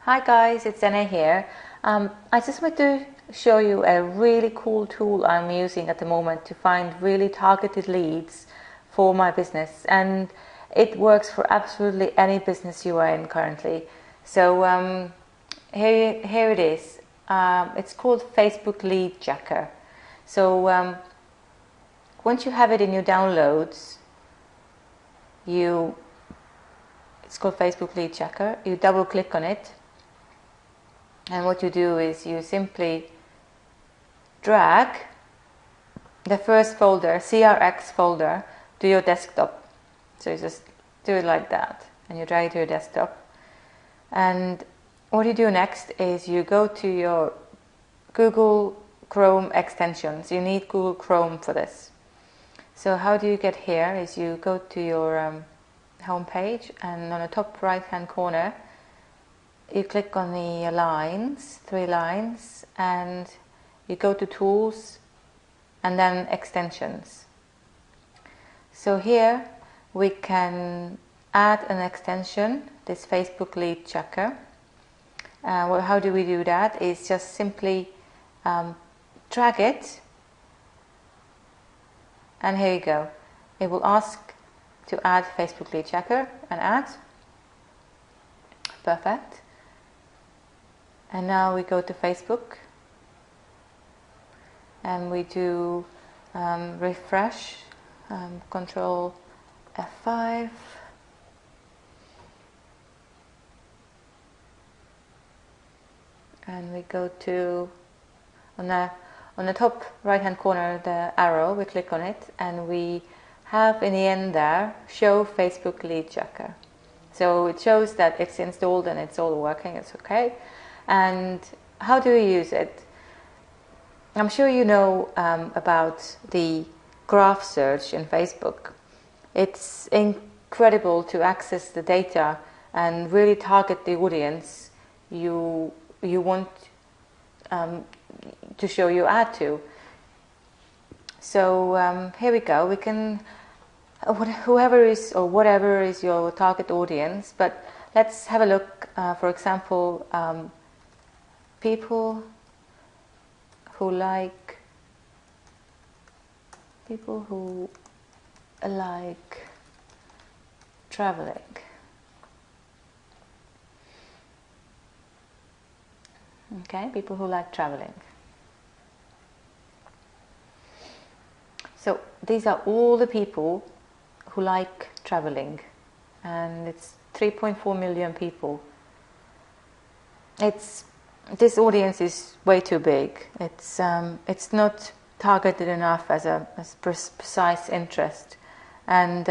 Hi guys, it's Anna here. I just want to show you a really cool tool I'm using at the moment to find really targeted leads for my business, and it works for absolutely any business you are in currently. So here it is. It's called Facebook LeadJacker. So once you have it in your downloads, it's called Facebook LeadJacker. You double click on it. And what you do is you simply drag the first folder, CRX folder, to your desktop. So you just do it like that, and you drag it to your desktop. And what you do next is you go to your Google Chrome extensions. You need Google Chrome for this. So how do you get here is you go to your home page, and on the top right hand corner you click on the lines, 3 lines, and you go to Tools and then Extensions. So here we can add an extension, this Facebook LeadJacker. Well, how do we do that? Is just simply drag it, and here you go. It will ask to add Facebook LeadJacker, and add. Perfect. And now we go to Facebook and we do refresh, Control F5, and we go to on the top right hand corner, the arrow, we click on it, and we have in the end there show Facebook LeadJacker. So it shows that it's installed and it's all working, it's okay. And how do we use it? I'm sure you know about the graph search in Facebook. It's incredible to access the data and really target the audience you want to show your ad to. So here we go. We can whoever is or whatever is your target audience, but let's have a look. For example, people who like traveling. Okay, people who like traveling. So these are all the people who like traveling, and it's 3.4 million people. This audience is way too big. It's not targeted enough as precise interest, and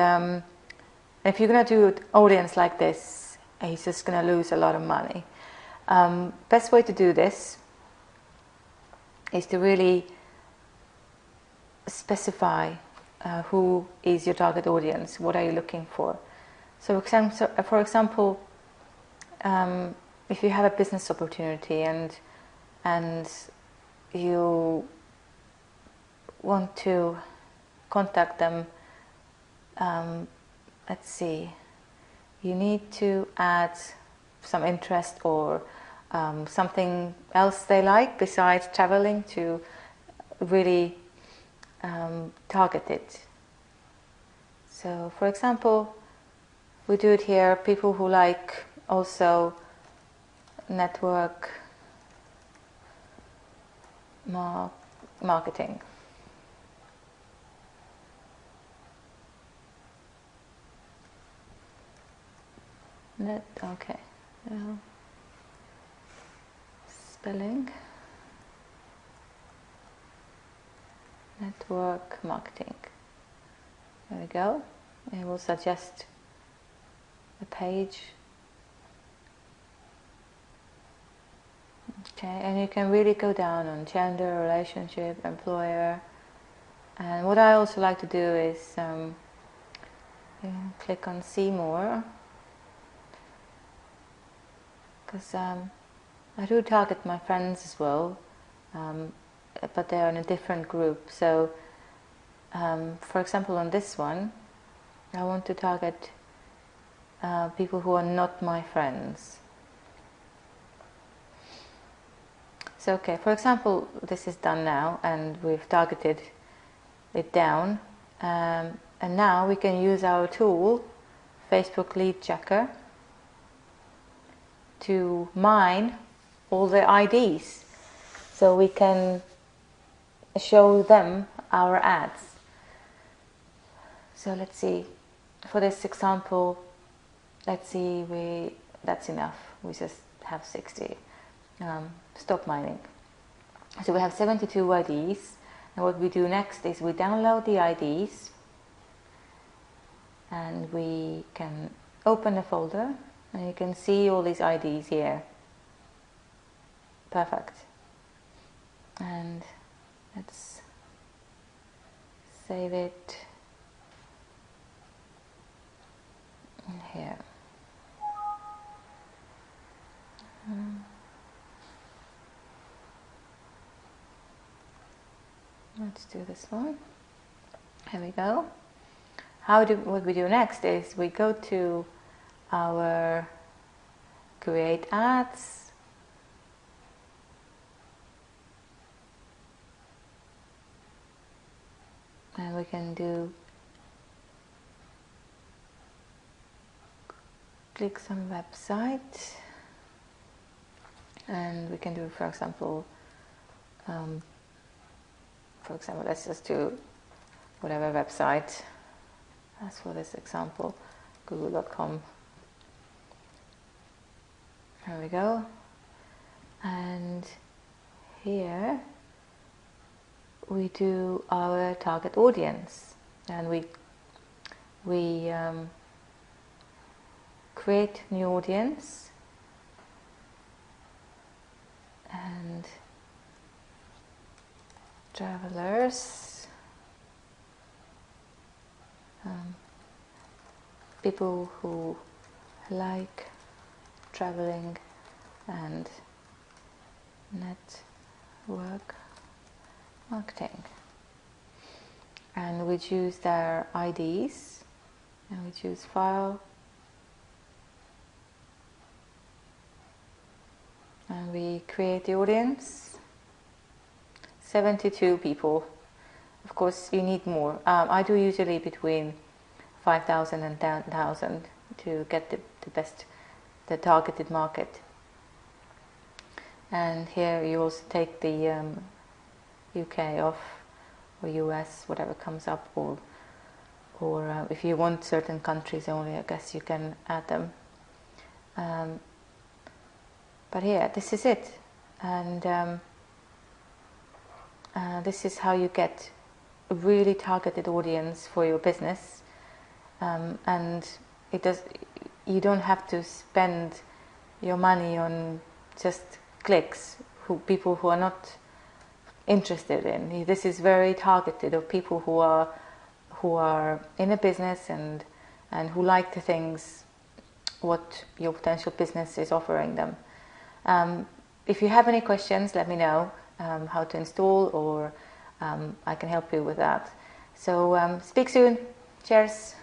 if you're going to do an audience like this, he's just going to lose a lot of money. Best way to do this is to really specify who is your target audience. What are you looking for? So for example, if you have a business opportunity and you want to contact them, let's see, you need to add some interest or something else they like besides traveling to really target it. So for example, we do it here, people who like also network marketing. Okay. Spelling. Network marketing. There we go. It will suggest a page. Okay, and you can really go down on gender, relationship, employer. And what I also like to do is click on see more, because I do target my friends as well, but they are in a different group. So for example, on this one I want to target people who are not my friends. it's okay. For example, this is done now and we've targeted it down, and now we can use our tool Facebook LeadJacker to mine all the IDs so we can show them our ads. So let's see, for this example, let's see, that's enough, we just have 60. Stop mining. So we have 72 IDs, and what we do next is we download the IDs and we can open a folder and you can see all these IDs here. Perfect. And let's save it in here. Let's do this one. Here we go. What we do next is we go to our create ads, and we can do click some website, and we can do, for example, let's just do whatever website. As for this example, google.com. There we go. And here we do our target audience, and we create new audience, and travelers, people who like traveling and network marketing, and we choose their IDs and we choose file, and we create the audience. 72 people. Of course you need more. I do usually between 5,000 and 10,000 to get the targeted market. And here you also take the UK off, or US, whatever comes up, or if you want certain countries only, I guess you can add them. But here, this is it, and this is how you get a really targeted audience for your business, and you don't have to spend your money on just clicks, people who are not interested in. This is very targeted of people who are in a business and who like the things what your potential business is offering them. If you have any questions, let me know how to install, or I can help you with that. So speak soon. Cheers.